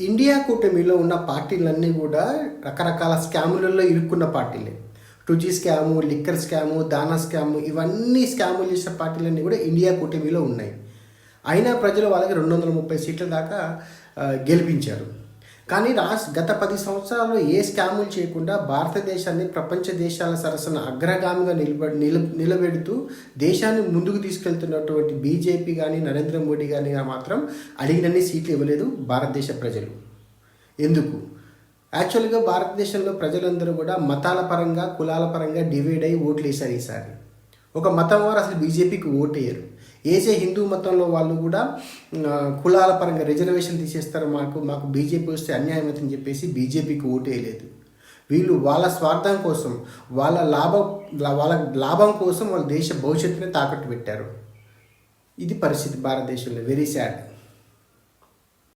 India కూటమిలో ఉన్న పార్టీలన్నీ కూడా రకరకాల స్కాములలో ఇరుక్కున్న పార్టీలే. 2G స్కాము, లిక్కర్ స్కాము, దానా స్కాము, ఇవన్నీ స్కాములు చేసిన పార్టీలన్నీ కూడా ఇండియా కూటమిలో ఉన్నాయి. అయినా ప్రజలు వాళ్ళకి 230 సీట్ల దాకా గెలిపించారు. కానీ గత 10 సంవత్సరాల్లో ఏ స్కాములు చేయకుండా భారతదేశాన్ని ప్రపంచ దేశాల సరసన అగ్రగామిగా నిలబెడుతూ దేశాన్ని ముందుకు తీసుకెళ్తున్నటువంటి బీజేపీ కానీ నరేంద్ర మోడీ కానీ మాత్రం అడిగినన్ని సీట్లు ఇవ్వలేదు భారతదేశ ప్రజలు. ఎందుకు? యాక్చువల్గా భారతదేశంలో ప్రజలందరూ కూడా మతాల పరంగా, కులాల పరంగా డివైడ్ అయ్యి ఓట్లు వేశారు. ఈసారి ఒక మతం వారు అసలు బీజేపీకి ఓటు వేయరు. ఏసే హిందూ మతంలో వాళ్ళు కూడా కులాల పరంగా రిజర్వేషన్ తీసేస్తారు, మాకు బీజేపీ వస్తే అన్యాయం అవుతుందని చెప్పేసి బీజేపీకి ఓటు వేయలేదు. వీళ్ళు వాళ్ళ స్వార్థం కోసం, వాళ్ళ లాభం కోసం వాళ్ళ దేశ భవిష్యత్తుని తాకట్టు పెట్టారు. ఇది పరిస్థితి భారతదేశంలో. Very sad.